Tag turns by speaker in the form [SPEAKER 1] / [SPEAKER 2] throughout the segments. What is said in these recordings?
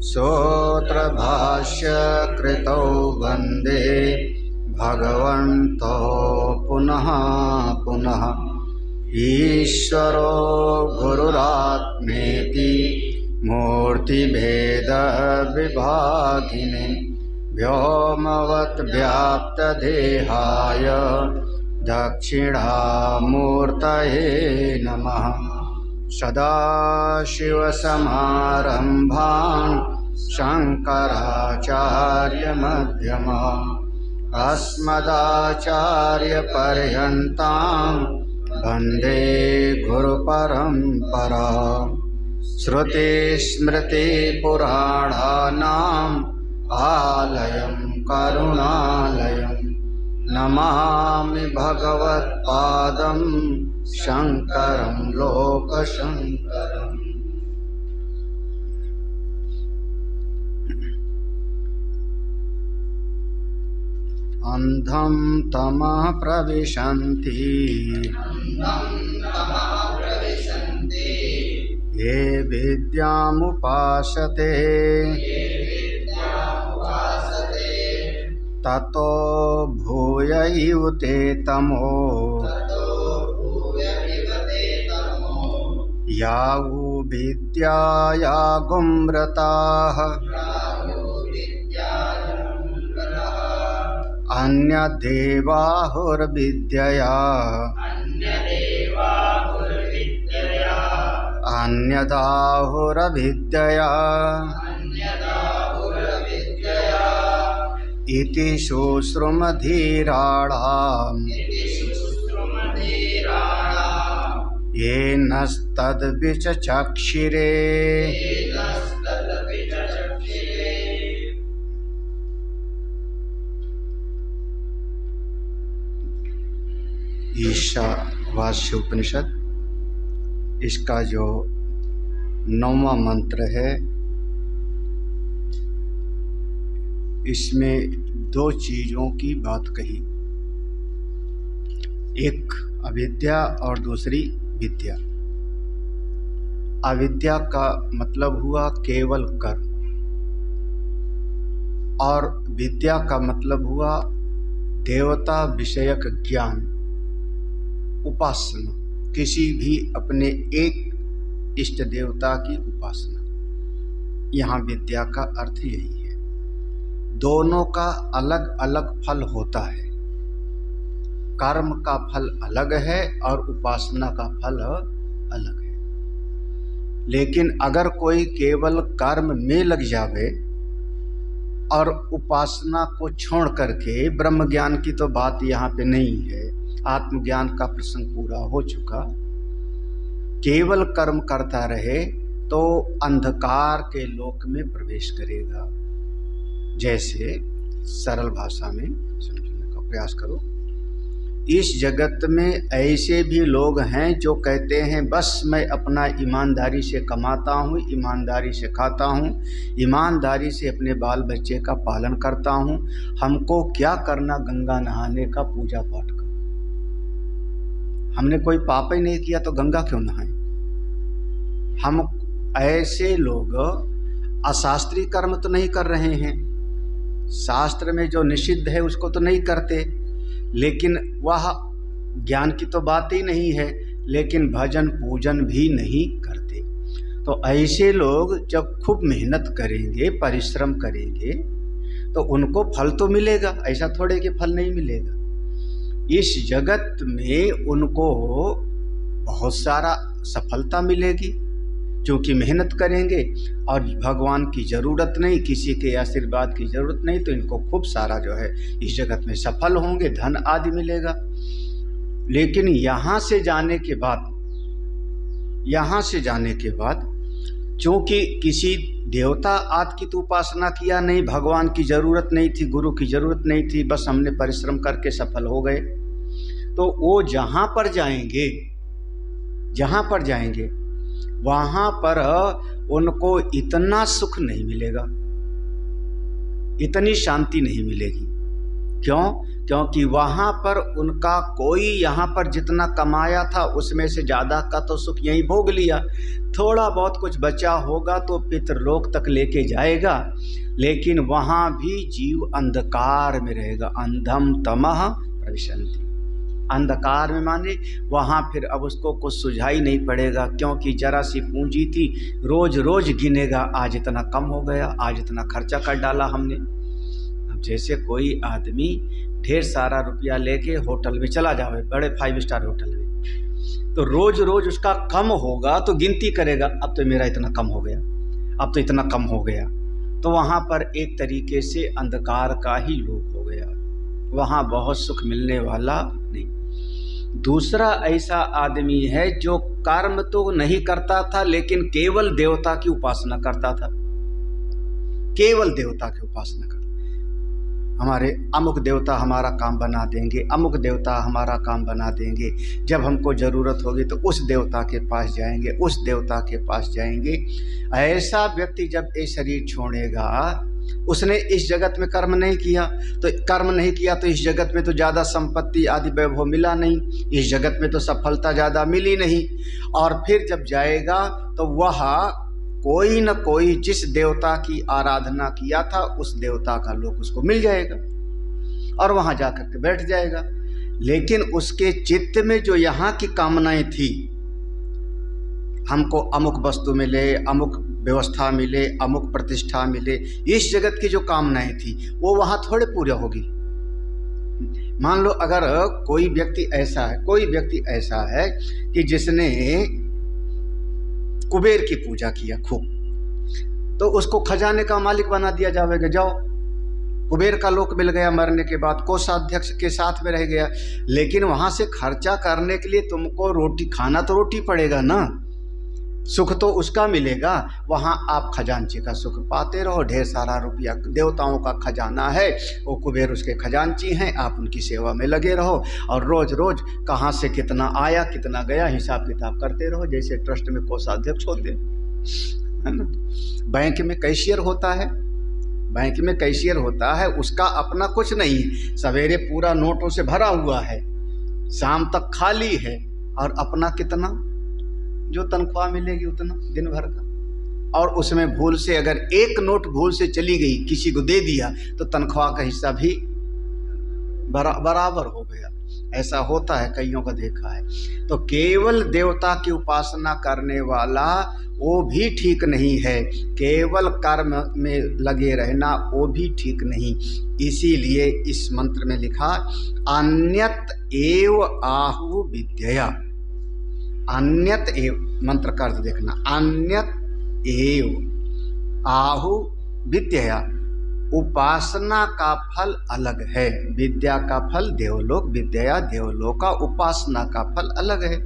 [SPEAKER 1] सूत्रभाष्य कृतौ वन्दे भगवन्तौ पुनः पुनः। ईश्वरो गुरुरात्मेति मूर्तिभेदविभागिने व्योमवद्व्याप्तदेहाय दक्षिणामूर्तये नमः। सदाशिवसमारम्भान् शङ्कराचार्यमध्यमाम् अस्मदाचार्यपर्यन्तां वन्दे गुरुपरम्पराम्। श्रुतिस्मृतिपुराणानाम् आलयं करुणालयं नमामि भगवत्पादं शङ्करं लोकशङ्करम्। अन्धं तमः प्रविशन्ति ये विद्यामुपासते ततो भूयैवते तमो यावु विद्याया गुम्रताः अन्यदेवाहुर्विद्यया अन्यदाहुरविद्यया इति शुश्रुमधीराणाम् येनस्तद्विचक्षिरे। ईशावास्य उपनिषद, इसका जो 9वां मंत्र है, इसमें दो चीज़ों की बात कही, एक अविद्या और दूसरी विद्या। अविद्या का मतलब हुआ केवल कर्म और विद्या का मतलब हुआ देवता विषयक ज्ञान, उपासना, किसी भी अपने एक इष्ट देवता की उपासना। यहाँ विद्या का अर्थ यही है। दोनों का अलग अलग फल होता है। कर्म का फल अलग है और उपासना का फल अलग है। लेकिन अगर कोई केवल कर्म में लग जावे और उपासना को छोड़ करके, ब्रह्म ज्ञान की तो बात यहाँ पे नहीं है, आत्मज्ञान का प्रसंग पूरा हो चुका, केवल कर्म करता रहे तो अंधकार के लोक में प्रवेश करेगा। जैसे सरल भाषा में समझने का प्रयास करो। इस जगत में ऐसे भी लोग हैं जो कहते हैं बस मैं अपना ईमानदारी से कमाता हूँ, ईमानदारी से खाता हूँ, ईमानदारी से अपने बाल बच्चे का पालन करता हूँ, हमको क्या करना गंगा नहाने का, पूजा पाठ का। हमने कोई पाप ही नहीं किया तो गंगा क्यों नहाएं? हम ऐसे लोग अशास्त्रीय कर्म तो नहीं कर रहे हैं, शास्त्र में जो निषिद्ध है उसको तो नहीं करते, लेकिन वह ज्ञान की तो बात ही नहीं है, लेकिन भजन पूजन भी नहीं करते। तो ऐसे लोग जब खूब मेहनत करेंगे, परिश्रम करेंगे, तो उनको फल तो मिलेगा, ऐसा थोड़े कि फल नहीं मिलेगा। इस जगत में उनको बहुत सारा सफलता मिलेगी, क्योंकि मेहनत करेंगे और भगवान की ज़रूरत नहीं, किसी के आशीर्वाद की ज़रूरत नहीं, तो इनको खूब सारा जो है इस जगत में सफल होंगे, धन आदि मिलेगा। लेकिन यहाँ से जाने के बाद क्योंकि किसी देवता आदि की तो उपासना किया नहीं, भगवान की ज़रूरत नहीं थी, गुरु की ज़रूरत नहीं थी, बस हमने परिश्रम करके सफल हो गए, तो वो जहाँ पर जाएंगे वहाँ पर उनको इतना सुख नहीं मिलेगा, इतनी शांति नहीं मिलेगी। क्यों? क्योंकि वहाँ पर उनका कोई यहाँ पर जितना कमाया था उसमें से ज़्यादा का तो सुख यहीं भोग लिया, थोड़ा बहुत कुछ बचा होगा तो पितृलोक तक लेके जाएगा, लेकिन वहाँ भी जीव अंधकार में रहेगा। अंधम तमः प्रविशन्ति, अंधकार में माने वहाँ फिर अब उसको कुछ सुझाई नहीं पड़ेगा, क्योंकि जरा सी पूंजी थी, रोज रोज गिनेगा, आज इतना कम हो गया, आज इतना खर्चा कर डाला हमने। अब जैसे कोई आदमी ढेर सारा रुपया लेके होटल में चला जावे, बड़े 5 स्टार होटल में, तो रोज रोज उसका कम होगा तो गिनती करेगा, अब तो मेरा इतना कम हो गया, अब तो इतना कम हो गया। तो वहाँ पर एक तरीके से अंधकार का ही लोक हो गया, वहाँ बहुत सुख मिलने वाला नहीं। दूसरा ऐसा आदमी है जो कर्म तो नहीं करता था लेकिन केवल देवता की उपासना करता था, केवल देवता की उपासना करता। हमारे अमुक देवता हमारा काम बना देंगे, अमुक देवता हमारा काम बना देंगे, जब हमको ज़रूरत होगी तो उस देवता के पास जाएंगे, उस देवता के पास जाएंगे। ऐसा व्यक्ति जब ये शरीर छोड़ेगा, उसने इस जगत में कर्म नहीं किया, तो कर्म नहीं किया तो इस जगत में तो ज़्यादा संपत्ति आदि वैभव मिला नहीं, इस जगत में तो सफलता ज़्यादा मिली नहीं, और फिर जब जाएगा तो वह कोई न कोई जिस देवता की आराधना किया था उस देवता का लोक उसको मिल जाएगा और वहाँ जा कर के बैठ जाएगा। लेकिन उसके चित्त में जो यहाँ की कामनाएं थी, हमको अमुक वस्तु मिले, अमुक व्यवस्था मिले, अमुक प्रतिष्ठा मिले, इस जगत की जो कामनाएं थी वो वहाँ थोड़े पूरा होगी। मान लो अगर कोई व्यक्ति ऐसा है कि जिसने कुबेर की पूजा किया खूब, तो उसको खजाने का मालिक बना दिया जाएगा, जाओ कुबेर का लोक मिल गया, मरने के बाद कोषाध्यक्ष के साथ में रह गया। लेकिन वहाँ से खर्चा करने के लिए तुमको रोटी खाना तो रोटी पड़ेगा ना, सुख तो उसका मिलेगा। वहाँ आप खजांची का सुख पाते रहो, ढेर सारा रुपया, देवताओं का खजाना है, वो कुबेर उसके खजांची हैं, आप उनकी सेवा में लगे रहो और रोज रोज कहाँ से कितना आया कितना गया हिसाब किताब करते रहो, जैसे ट्रस्ट में कोषाध्यक्ष होते है ना। बैंक में कैशियर होता है, बैंक में कैशियर होता है, उसका अपना कुछ नहीं, सवेरे पूरा नोटों से भरा हुआ है, शाम तक खाली है, और अपना कितना जो तनख्वाह मिलेगी उतना दिन भर का, और उसमें भूल से अगर एक नोट भूल से चली गई, किसी को दे दिया, तो तनख्वाह का हिस्सा भी बराबर हो गया। ऐसा होता है, कईयों का देखा है। तो केवल देवता की उपासना करने वाला वो भी ठीक नहीं है, केवल कर्म में लगे रहना वो भी ठीक नहीं। इसीलिए इस मंत्र में लिखा अन्यत एव आहु विद्यया, अन्यत एव, मंत्र का अर्थ देखना, अन्यत एव आहु विद्या, उपासना का फल अलग है, विद्या का फल देवलोक, विद्या देवलोक का, उपासना का फल अलग है।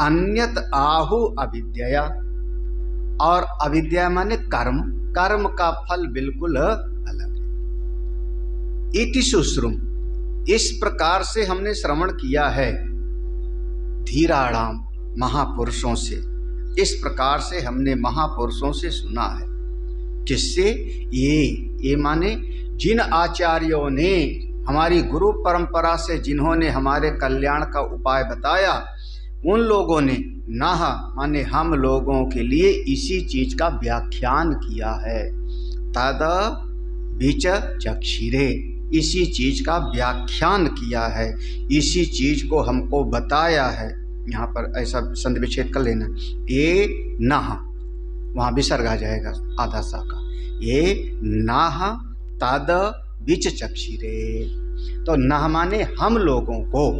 [SPEAKER 1] अन्यत आहु अविद्या, और अविद्या माने कर्म, कर्म का फल बिल्कुल अलग है। इति सुश्रुम, इस प्रकार से हमने श्रवण किया है धीराणाम, महापुरुषों से, इस प्रकार से हमने महापुरुषों से सुना है। किससे? ये माने जिन आचार्यों ने, हमारी गुरु परंपरा से जिन्होंने हमारे कल्याण का उपाय बताया, उन लोगों ने नाह माने हम लोगों के लिए इसी चीज का व्याख्यान किया है। तद बीच चक्षिरे, इसी चीज का व्याख्यान किया है, इसी चीज को हमको बताया है। यहाँ पर ऐसा संधि विच्छेद कर लेना, ये नाह, वहाँ विसर्ग आ जाएगा आधा सा का, ये नाह तद बीच चक्षिरे। तो नाह माने हम लोगों को,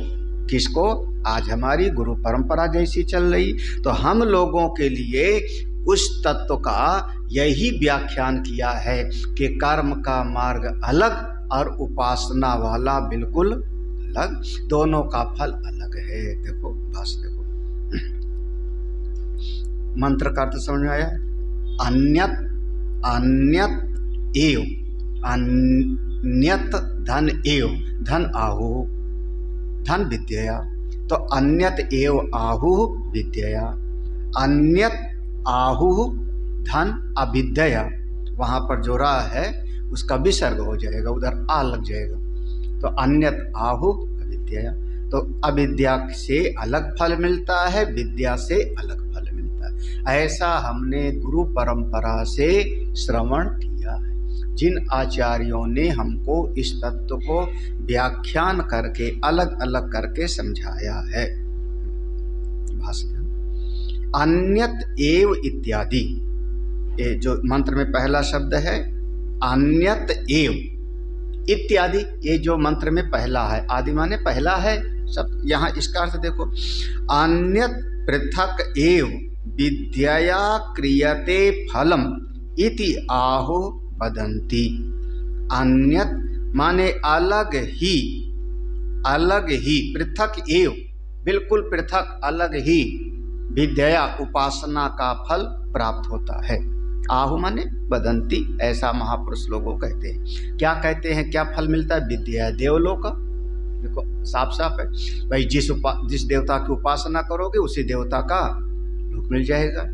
[SPEAKER 1] किसको? आज हमारी गुरु परंपरा जैसी चल रही, तो हम लोगों के लिए उस तत्व का यही व्याख्यान किया है कि कर्म का मार्ग अलग और उपासना वाला बिल्कुल अलग, दोनों का फल अलग है। देखो भाष्य देखो, मंत्र का अर्थ समझ में आया? अन्यत, अन्यत एव, अन्यत धन एव, धन आहु, धन विद्या, तो अन्यत एव आहु विद्या, अन्यत आहु धन अविद्या, वहाँ पर जो रहा है उसका विसर्ग हो जाएगा, उधर आ लग जाएगा। तो अन्यत आहु अविद्या, तो अविद्या से अलग फल मिलता है, विद्या से अलग फल मिलता है। ऐसा हमने गुरु परंपरा से श्रवण किया है, जिन आचार्यों ने हमको इस तत्व को व्याख्यान करके अलग अलग करके समझाया है। भाष्य अन्यत एव इत्यादि, ये जो मंत्र में पहला शब्द है अन्यत एव इत्यादि, ये जो मंत्र में पहला है, आदि माने पहला है सब। यहाँ इसका अर्थ देखो, अन्यत पृथक एव विद्यया क्रियते फलम इति आहो वदन्ति। अन्यत माने अलग ही, अलग ही, पृथक एव बिल्कुल पृथक अलग ही, विद्या उपासना का फल प्राप्त होता है। आहु माने वदंती, ऐसा महापुरुष लोगों कहते हैं। क्या कहते हैं, क्या फल मिलता है? विद्या देवलोक। देखो साफ साफ है भाई, जिस देवता की उपासना करोगे उसी देवता का लोक मिल जाएगा।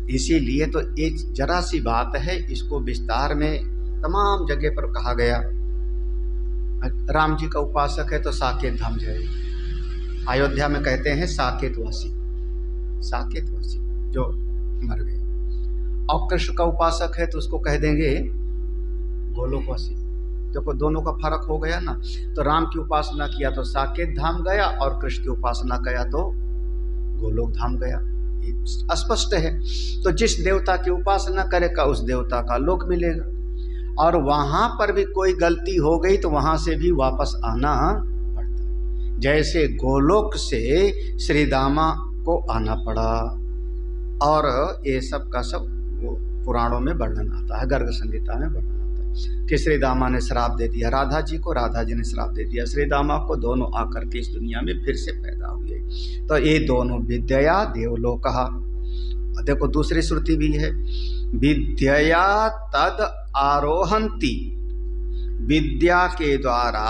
[SPEAKER 1] इसीलिए तो एक जरा सी बात है, इसको विस्तार में तमाम जगह पर कहा गया। राम जी का उपासक है तो साकेत धाम जाएगा। अयोध्या में कहते हैं साकेतवासी, साकेतवासी जो मर गए। और कृष्ण का उपासक है तो उसको कह देंगे गोलोकवासी। देखो दोनों का फर्क हो गया ना। तो राम की उपासना किया तो साकेत धाम गया, और कृष्ण की उपासना किया तो गोलोक धाम गया। स्पष्ट है। तो जिस देवता की उपासना करेगा उस देवता का लोक मिलेगा, और वहां पर भी कोई गलती हो गई तो वहां से भी वापस आना पड़ता है। जैसे गोलोक से श्री दामा को आना पड़ा, और ये सब का सब पुराणों में वर्णन आता है, गर्ग संहिता में वर्णन आता है कि श्री दामा ने श्राप दे दिया राधा जी को, राधा जी ने श्राप दे दिया श्री दामा को, दोनों आकर के इस दुनिया में फिर से पैदा हुए। तो ये दोनों विद्या देवलोक कहा। देखो दूसरी श्रुति भी है, विद्या तद आरोहंती, विद्या के द्वारा,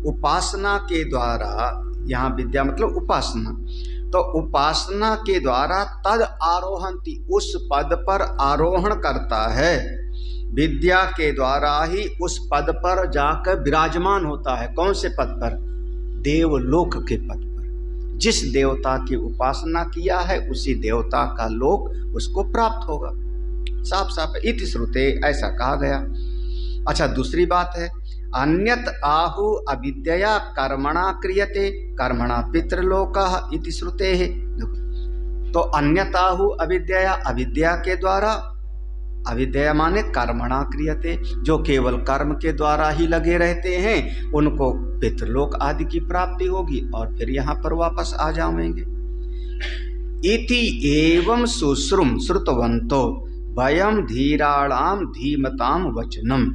[SPEAKER 1] उपासना के द्वारा, यहाँ विद्या मतलब उपासना, तो उपासना के द्वारा तद आरोहंती, उस पद पर आरोहण करता है। विद्या के द्वारा ही उस पद पर जाकर विराजमान होता है। कौन से पद पर? देवलोक के पद पर। जिस देवता की उपासना किया है उसी देवता का लोक उसको प्राप्त होगा। साफ साफ इति श्रुते, ऐसा कहा गया। अच्छा दूसरी बात है, अन्यत आहु अविद्या कर्मणा क्रियते कर्मणा पितृलोकः इति श्रुते है। तो अन्यत आहु अविद्या, अविद्या के द्वारा, अविद्या माने कर्मणा क्रियते, जो केवल कर्म के द्वारा ही लगे रहते हैं उनको पितृलोक आदि की प्राप्ति होगी और फिर यहाँ पर वापस आ जाएंगे। इति एवं सुश्रुम श्रुतवंतो वयम धीराणाम धीमताम वचनम।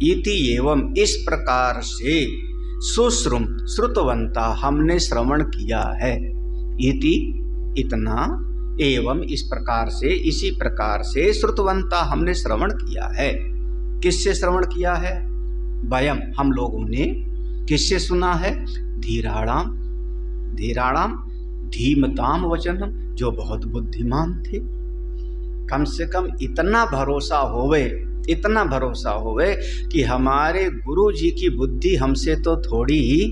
[SPEAKER 1] इति एवं इस प्रकार से सुश्रुम श्रुतवंता हमने श्रवण किया है। इति इतना, एवं इस प्रकार से, इसी प्रकार से श्रुतवंता हमने श्रवण किया है। किससे श्रवण किया है? वयम हम लोगों ने। किससे सुना है? धीराणाम, धीराणाम धीमताम वचनम, जो बहुत बुद्धिमान थे। कम से कम इतना भरोसा होवे, इतना भरोसा होवे कि हमारे गुरु जी की बुद्धि हमसे तो थोड़ी ही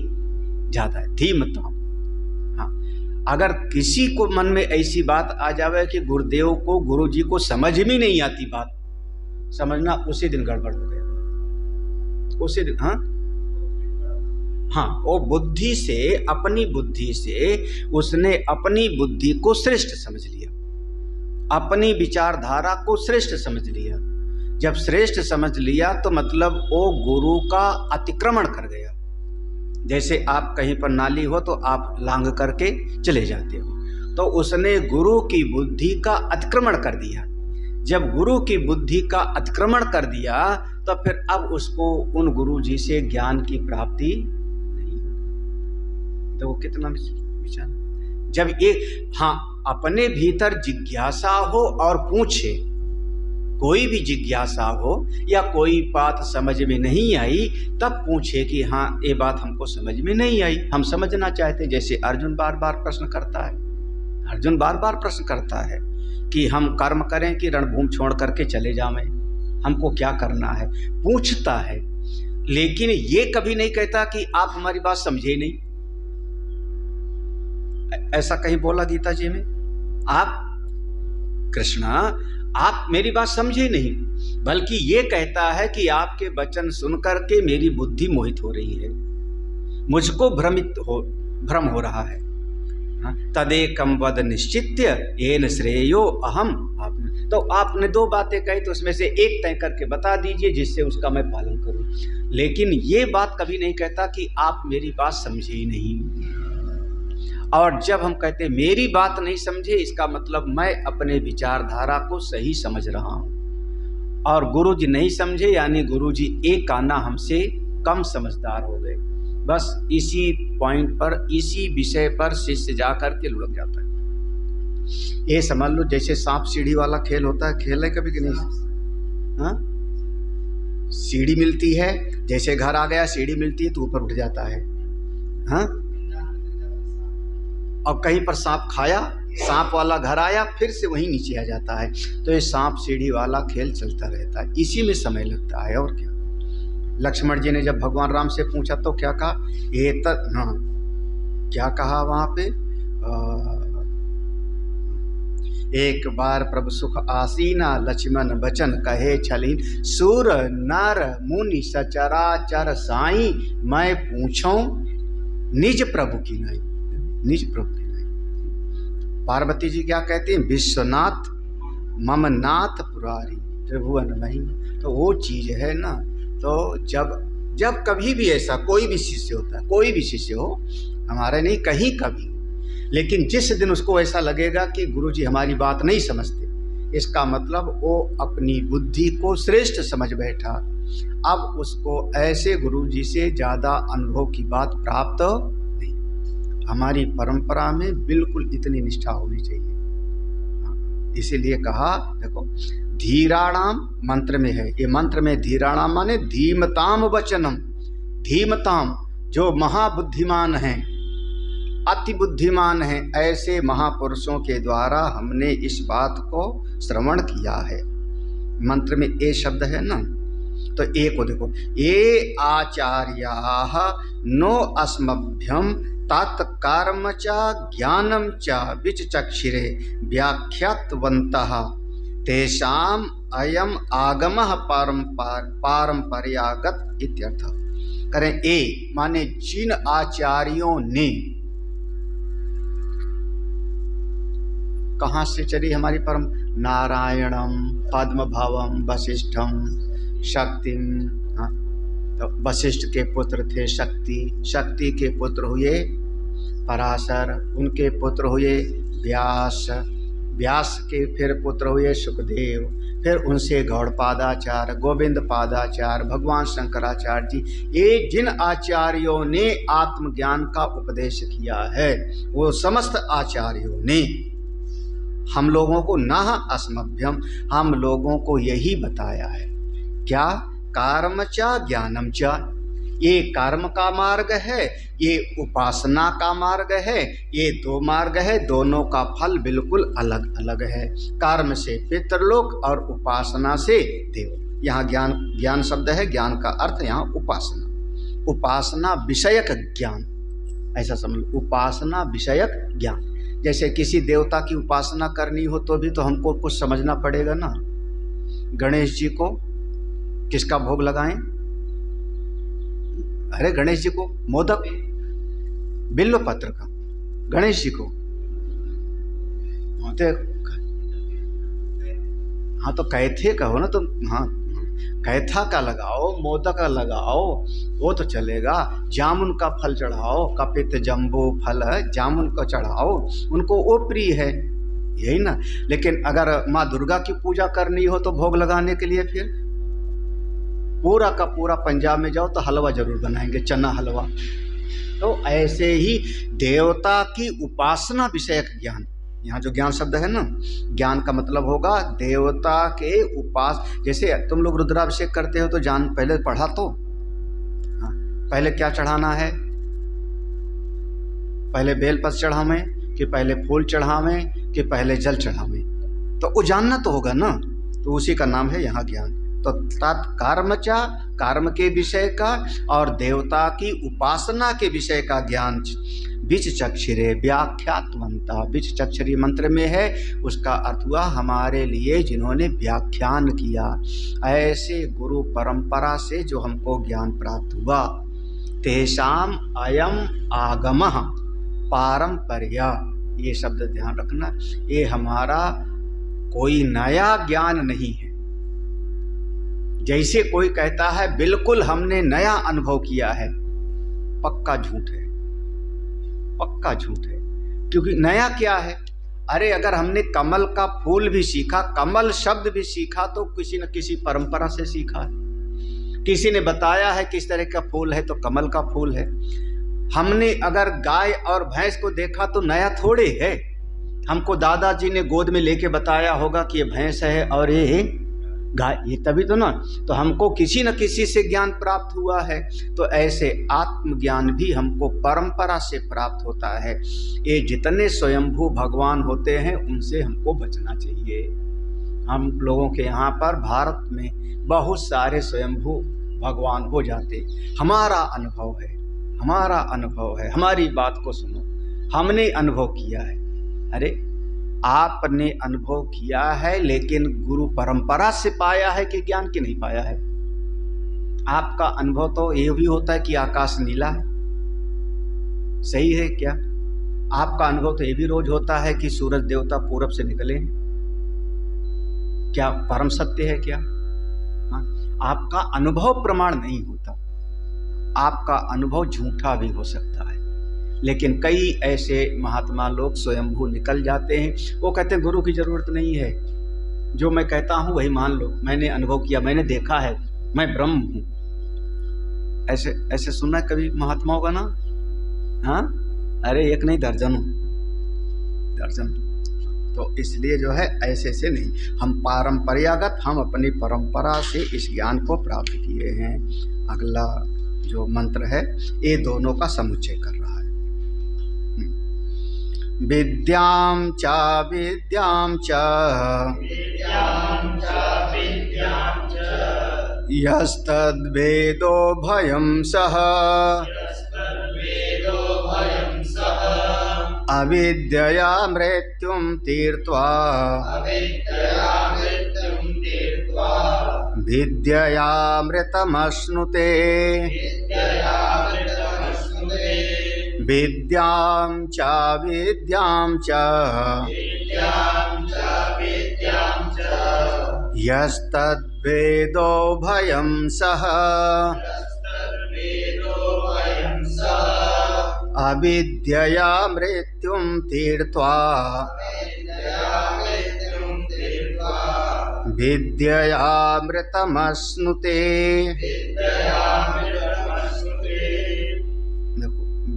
[SPEAKER 1] ज्यादा है। धीमताम, हाँ, अगर किसी को मन में ऐसी बात आ जावे कि गुरुदेव को, गुरु जी को समझ में नहीं आती बात, समझना उसी दिन गड़बड़ हो गया, उसी दिन। हाँ हाँ, वो बुद्धि से, अपनी बुद्धि से उसने अपनी बुद्धि को श्रेष्ठ समझ लिया, अपनी विचारधारा को श्रेष्ठ समझ लिया। जब श्रेष्ठ समझ लिया तो मतलब वो गुरु का अतिक्रमण कर गया। जैसे आप कहीं पर नाली हो तो आप लांग करके चले जाते हो, तो उसने गुरु की बुद्धि का अतिक्रमण कर दिया। जब गुरु की बुद्धि का अतिक्रमण कर दिया तो फिर अब उसको उन गुरु जी से ज्ञान की प्राप्ति नहीं होगी। तो वो कितना विचार, जब एक, हाँ, अपने भीतर जिज्ञासा हो और पूछे, कोई भी जिज्ञासा हो या कोई बात समझ में नहीं आई तब पूछे कि हाँ ये बात हमको समझ में नहीं आई, हम समझना चाहते। जैसे अर्जुन बार बार प्रश्न करता है, अर्जुन बार बार प्रश्न करता है कि हम कर्म करें कि रणभूमि छोड़ करके चले जाएं, हमको क्या करना है, पूछता है। लेकिन ये कभी नहीं कहता कि आप हमारी बात समझे नहीं। ऐसा कहीं बोला गीता जी में, आप कृष्णा आप मेरी बात समझे नहीं, बल्कि ये कहता है कि आपके वचन सुनकर के मेरी बुद्धि मोहित हो रही है, मुझको भ्रम हो रहा है। तदेकम वद निश्चित्य येन श्रेयो अहम। आपने तो आपने दो बातें कही, तो उसमें से एक तय करके बता दीजिए जिससे उसका मैं पालन करूं। लेकिन ये बात कभी नहीं कहता कि आप मेरी बात समझे ही नहीं। और जब हम कहते मेरी बात नहीं समझे, इसका मतलब मैं अपने विचारधारा को सही समझ रहा हूं, और गुरु जी नहीं समझे, यानी गुरु जी एक आना हमसे कम समझदार हो गए। बस इसी पॉइंट पर, इसी विषय पर शिष्य जा करके लुढ़क जाता है। ये समझ लो जैसे सांप सीढ़ी वाला खेल होता है, खेल है कभी कि नहीं? हाँ, सीढ़ी मिलती है, जैसे घर आ गया सीढ़ी मिलती है तो ऊपर उठ जाता है। हाँ, और कहीं पर सांप खाया, सांप वाला घर आया, फिर से वहीं नीचे आ जाता है। तो ये सांप सीढ़ी वाला खेल चलता रहता है, इसी में समय लगता है। और क्या, लक्ष्मण जी ने जब भगवान राम से पूछा तो क्या कहा? हाँ, क्या कहा वहां पे? एक बार प्रभु सुख आसीना, लक्ष्मण बचन कहे छलीन, सुर नर मुनि सचराचर साई, मैं पूछूं निज प्रभु की नहीं, निज प्रभु की नहीं। पार्वती जी क्या कहती हैं? विश्वनाथ मम नाथ पुरारी त्रिभुवन नहीं। तो वो चीज है ना। तो जब कभी भी ऐसा कोई भी शिष्य होता है, कोई भी शिष्य हो, हमारे नहीं कहीं कभी, लेकिन जिस दिन उसको ऐसा लगेगा कि गुरुजी हमारी बात नहीं समझते, इसका मतलब वो अपनी बुद्धि को श्रेष्ठ समझ बैठा। अब उसको ऐसे गुरुजी से ज़्यादा अनुभव की बात प्राप्त नहीं। हमारी परंपरा में बिल्कुल इतनी निष्ठा होनी चाहिए। इसीलिए कहा, देखो धीराणाम मंत्र में है, ये मंत्र में धीराणाम माने धीमताम वचनम। धीमताम जो महाबुद्धिमान हैं, अति बुद्धिमान हैं, ऐसे महापुरुषों के द्वारा हमने इस बात को श्रवण किया है। मंत्र में ए शब्द है ना, तो ए को देखो, ये आचार्याः नो अस्मभ्यम तत्कर्म च ज्ञानम च विचचक्षिरे व्याख्यातवन्तः तेषाम अयम आगमः पारंपर्यागत इत्यर्थ। करें ए माने जिन आचार्यों ने, कहाँ से चली हमारी परम? नारायणम पद्मभवम वशिष्ठम शक्तिम। तो वशिष्ठ के पुत्र थे शक्ति, शक्ति के पुत्र हुए पराशर, उनके पुत्र हुए व्यास, व्यास के फिर पुत्र हुए सुखदेव, फिर उनसे गौड़पादाचार्य, गोविंद पादाचार्य, भगवान शंकराचार्य जी। ये जिन आचार्यों ने आत्मज्ञान का उपदेश किया है, वो समस्त आचार्यों ने हम लोगों को न अस्मभ्यम, हम लोगों को यही बताया है। क्या? कर्म च ज्ञानम च। ये कर्म का मार्ग है, ये उपासना का मार्ग है, ये दो मार्ग है, दोनों का फल बिल्कुल अलग अलग है। कर्म से पितृलोक और उपासना से देव। यहाँ ज्ञान शब्द है, ज्ञान का अर्थ यहाँ उपासना, उपासना विषयक ज्ञान, ऐसा समझ लो, उपासना विषयक ज्ञान। जैसे किसी देवता की उपासना करनी हो तो भी तो हमको कुछ समझना पड़ेगा ना। गणेश जी को किसका भोग लगाएं? अरे गणेश जी को मोदक, बिल्व पत्र का, गणेश जी को। हाँ तो कैथे कहो ना तुम, हाँ कैथा का लगाओ, मोदक का लगाओ, वो तो चलेगा। जामुन का फल चढ़ाओ, कपित जम्बो फल जामुन को चढ़ाओ, उनको वो प्रिय है, यही ना। लेकिन अगर माँ दुर्गा की पूजा करनी हो तो भोग लगाने के लिए फिर पूरा का पूरा पंजाब में जाओ तो हलवा जरूर बनाएंगे, चना हलवा। तो ऐसे ही देवता की उपासना विषयक ज्ञान, यहाँ जो ज्ञान शब्द है ना, ज्ञान का मतलब होगा देवता के उपास। जैसे तुम लोग रुद्राभिषेक करते हो तो जान पहले पढ़ा तो, हाँ, पहले क्या चढ़ाना है? पहले बेलपत्र चढ़ावें कि पहले फूल चढ़ावें कि पहले जल चढ़ावें? तो वो जानना तो होगा ना। तो उसी का नाम है यहाँ ज्ञान। तो तत्कर्म चा, कर्म के विषय का और देवता की उपासना के विषय का ज्ञान विचचक्षरे व्याख्यातवंता, विचचक्षरी मंत्र में है, उसका अर्थ हुआ हमारे लिए जिन्होंने व्याख्यान किया। ऐसे गुरु परंपरा से जो हमको ज्ञान प्राप्त हुआ, तेषाम अयम आगमः पारंपर्या, ये शब्द ध्यान रखना, ये हमारा कोई नया ज्ञान नहीं है। जैसे कोई कहता है बिल्कुल हमने नया अनुभव किया है, पक्का झूठ है, पक्का झूठ है। क्योंकि नया क्या है? अरे अगर हमने कमल का फूल भी सीखा, कमल शब्द भी सीखा, तो किसी न किसी परंपरा से सीखा है। किसी ने बताया है किस तरह का फूल है तो कमल का फूल है। हमने अगर गाय और भैंस को देखा तो नया थोड़े है। हमको दादाजी ने गोद में लेके बताया होगा कि ये भैंस है और ये गाय, ये तभी तो ना, तो हमको किसी न किसी से ज्ञान प्राप्त हुआ है। तो ऐसे आत्मज्ञान भी हमको परंपरा से प्राप्त होता है। ये जितने स्वयंभू भगवान होते हैं उनसे हमको बचना चाहिए। हम लोगों के यहाँ पर भारत में बहुत सारे स्वयंभू भगवान हो जाते। हमारा अनुभव है, हमारा अनुभव है, हमारी बात को सुनो, हमने अनुभव किया है। अरे आपने अनुभव किया है, लेकिन गुरु परंपरा से पाया है कि ज्ञान के नहीं पाया है? आपका अनुभव तो ये भी होता है कि आकाश नीला है, सही है क्या? आपका अनुभव तो ये भी रोज होता है कि सूरज देवता पूरब से निकले हैं, क्या परम सत्य है क्या? हाँ? आपका अनुभव प्रमाण नहीं होता, आपका अनुभव झूठा भी हो सकता है। लेकिन कई ऐसे महात्मा लोग स्वयंभू निकल जाते हैं, वो कहते हैं गुरु की जरूरत नहीं है, जो मैं कहता हूँ वही मान लो, मैंने अनुभव किया, मैंने देखा है, मैं ब्रह्म हूँ। ऐसे ऐसे सुना है कभी महात्माओं का ना? हाँ, अरे एक नहीं दर्जनों, दर्जन। तो इसलिए जो है ऐसे से नहीं, हम पारंपरियागत, हम अपनी परंपरा से इस ज्ञान को प्राप्त किए हैं। अगला जो मंत्र है ये दोनों का समुच्चय कर रहा है। विद्यां च विद्यां च यस्तद्वेदो भयं सः अविद्यया मृत्युं तीर्त्वा विद्ययामृतमश्नुते। विद्यां च विद्यां च यस्तद्वेदो भयं सः अविद्यया मृत्युं तीर्त्वा विद्ययामृतमश्नुते।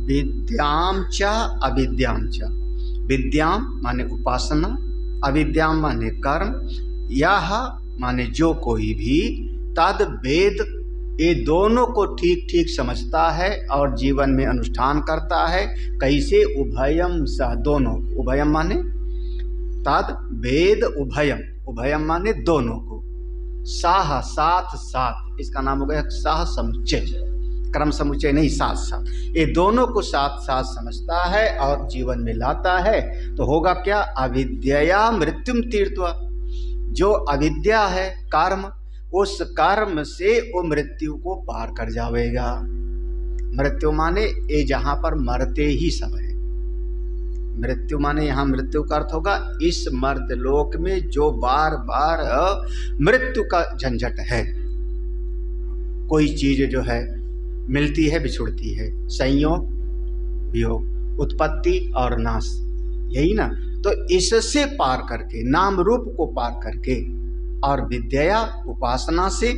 [SPEAKER 1] विद्यां च अविद्यां च, विद्याम माने उपासना, अविद्याम माने कर्म, यह माने जो कोई भी, तद वेद, ये दोनों को ठीक ठीक समझता है और जीवन में अनुष्ठान करता है। कैसे? उभयम सह, दोनों, उभयम माने तद वेद उभयम, उभयम माने दोनों को, साह साथ साथ, इसका नाम हो गया साह समुच्चय, क्रम समुच्चय नहीं, साथ साथ, ये दोनों को साथ साथ समझता है और जीवन में लाता है। तो होगा क्या? अविद्यया मृत्युम तीर्त्वा, जो अविद्या है कर्म, उस कर्म से वो मृत्यु को पार कर जाएगा। मृत्यु माने ये जहां पर मरते ही सब है। मृत्यु माने यहाँ मृत्यु का अर्थ होगा इस मर्त्यलोक में जो बार बार मृत्यु का झंझट है। कोई चीज जो है मिलती है बिछुड़ती है, संयोग वियोग, उत्पत्ति और नाश, यही ना। तो इससे पार करके, नाम रूप को पार करके और विद्या उपासना से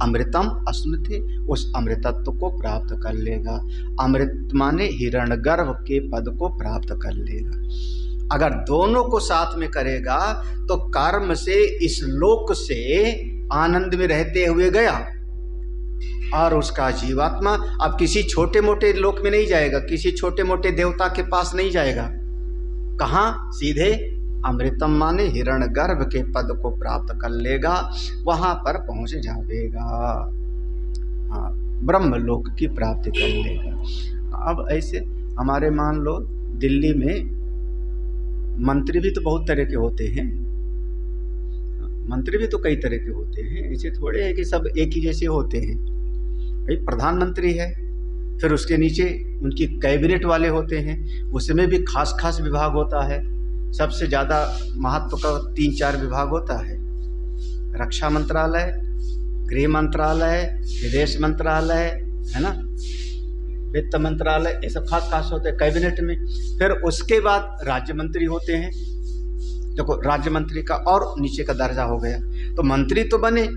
[SPEAKER 1] अमृतम अश्नुते, उस अमृतत्व को प्राप्त कर लेगा। अमृत माने हिरण्यगर्भ के पद को प्राप्त कर लेगा। अगर दोनों को साथ में करेगा तो कर्म से इस लोक से आनंद में रहते हुए गया और उसका जीवात्मा अब किसी छोटे मोटे लोक में नहीं जाएगा, किसी छोटे मोटे देवता के पास नहीं जाएगा। कहाँ? सीधे अमृतम माने हिरण गर्भ के पद को प्राप्त कर लेगा, वहां पर पहुंच जाएगा, हाँ, ब्रह्मलोक की प्राप्ति कर लेगा। अब ऐसे हमारे मान लो दिल्ली में मंत्री भी तो बहुत तरह के होते हैं, मंत्री भी तो कई तरह के होते हैं, ऐसे थोड़े है कि सब एक ही जैसे होते हैं। भाई प्रधानमंत्री है, फिर उसके नीचे उनकी कैबिनेट वाले होते हैं, उसमें भी खास खास विभाग होता है। सबसे ज़्यादा महत्व का 3-4 विभाग होता है, रक्षा मंत्रालय, गृह मंत्रालय, विदेश मंत्रालय, है ना, वित्त मंत्रालय, ये सब खास खास होते हैं कैबिनेट में। फिर उसके बाद राज्य मंत्री होते हैं। देखो राज्य मंत्री का और नीचे का दर्जा हो गया, तो मंत्री तो बने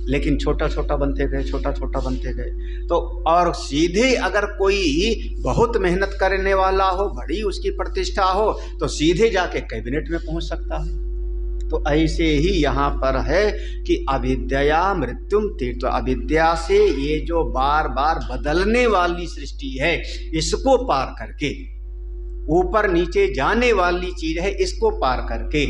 [SPEAKER 1] लेकिन छोटा छोटा बनते गए, छोटा छोटा बनते गए। तो और सीधे अगर कोई बहुत मेहनत करने वाला हो, बड़ी उसकी प्रतिष्ठा हो, तो सीधे जाके कैबिनेट में पहुंच सकता है। तो ऐसे ही यहाँ पर है कि अविद्या मृत्युम तीर्थ, अविद्या से ये जो बार बार बदलने वाली सृष्टि है, इसको पार करके ऊपर नीचे जाने वाली चीज है, इसको पार करके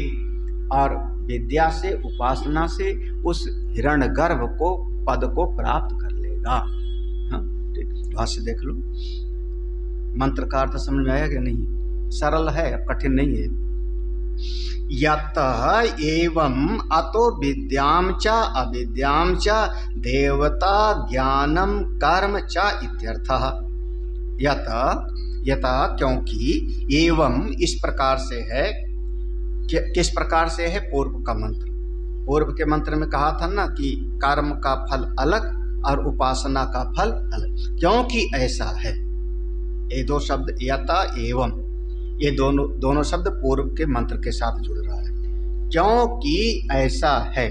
[SPEAKER 1] और विद्या से, उपासना से उस हिरण गर्भ को पद को प्राप्त कर लेगा। हाँ, भाष्य देख लो, मंत्र का अर्थ समझ में आया कि नहीं? सरल है, कठिन नहीं है। यतः एवं अतो विद्याम च अविद्याम च देवता ज्ञानम कर्म च इत्यर्थः। यतः क्योंकि, एवं इस प्रकार से है, किस प्रकार से है? पूर्व का मंत्र, पूर्व के मंत्र में कहा था ना कि कर्म का फल अलग और उपासना का फल अलग, क्योंकि ऐसा है। ये दो शब्द यथा एवं, ये दोनों शब्द पूर्व के मंत्र के साथ जुड़ रहा है। क्योंकि ऐसा है,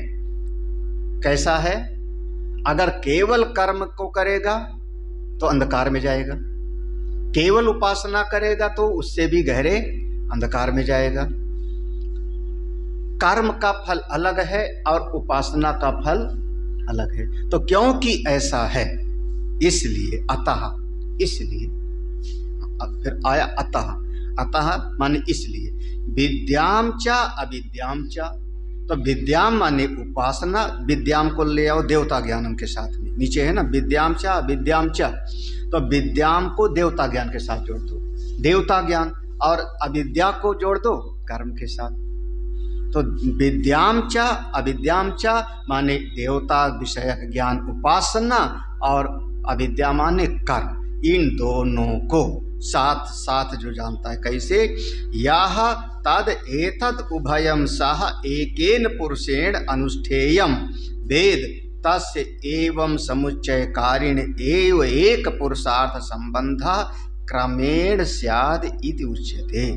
[SPEAKER 1] कैसा है? अगर केवल कर्म को करेगा तो अंधकार में जाएगा, केवल उपासना करेगा तो उससे भी गहरे अंधकार में जाएगा। कर्म का फल अलग है और उपासना का फल अलग है। तो क्योंकि ऐसा है इसलिए, अतः, इसलिए, फिर आया अतः, अतः माने इसलिए, विद्याम च अविद्याम च, तो विद्याम माने उपासना, विद्याम को ले आओ देवता ज्ञानम के साथ में, नीचे है ना विद्याम च अविद्याम च, तो विद्याम को देवता ज्ञान के साथ जोड़ दो, देवता ज्ञान, और अविद्या को जोड़ दो कर्म के साथ। तो विद्याम च अविद्याम च माने देवता विषयक ज्ञान उपासना, और अविद्या माने कर्म, इन दोनों को साथ साथ जो जानता है। कैसे? याह तद एतद उभयम सह एकेन पुरुषेण अनुष्ठेयम वेद तस्य एवं समुच्चय कारिण एव एक पुरुषार्थ संबंध क्रमेण स्याद इति उच्यते।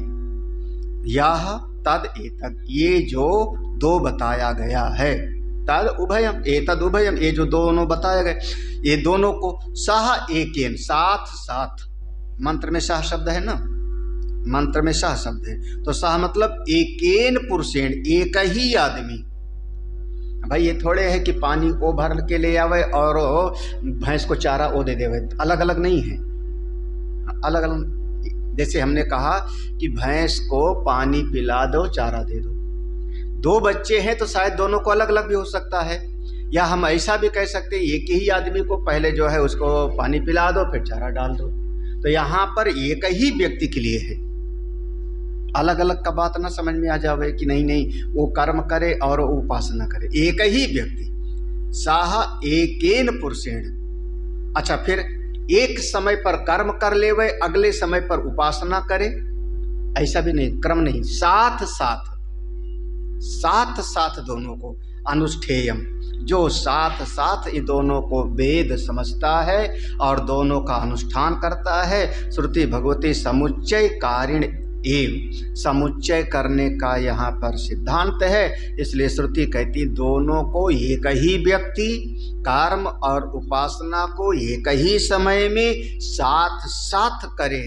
[SPEAKER 1] यह तद एतद, ये जो दो बताया गया है, तद उभयम एतद उभयम, ये जो दोनों बताया गए, ये दोनों को सह एकेन, साथ साथ, मंत्र में सह शब्द है ना, मंत्र में सह शब्द है, तो सह मतलब एकेन पुरुषेण, एक ही आदमी। भाई ये थोड़े है कि पानी ओ भर के ले आवे और भैंस को चारा ओ दे देवे, अलग अलग नहीं है, अलग अलग। जैसे हमने कहा कि भैंस को पानी पिला दो, चारा दे दो, दो बच्चे हैं तो शायद दोनों को अलग अलग भी हो सकता है, या हम ऐसा भी कह सकते हैं एक ही आदमी को पहले जो है उसको पानी पिला दो फिर चारा डाल दो। तो यहाँ पर एक ही व्यक्ति के लिए है, अलग अलग का बात ना समझ में आ जावे कि नहीं नहीं वो कर्म करे और वो उपासना करे, एक ही व्यक्ति, साह एकेन पुरुषेण। अच्छा, फिर एक समय पर कर्म कर ले वे, अगले समय पर उपासना करे, ऐसा भी नहीं, क्रम नहीं, साथ साथ, साथ साथ दोनों को, अनुष्ठेयम, जो साथ साथ ये दोनों को वेद समझता है और दोनों का अनुष्ठान करता है। श्रुति भगवती समुच्चय कारिण एव, समुच्चय करने का यहाँ पर सिद्धांत है, इसलिए श्रुति कहती दोनों को एक ही व्यक्ति कर्म और उपासना को एक ही समय में साथ साथ करे।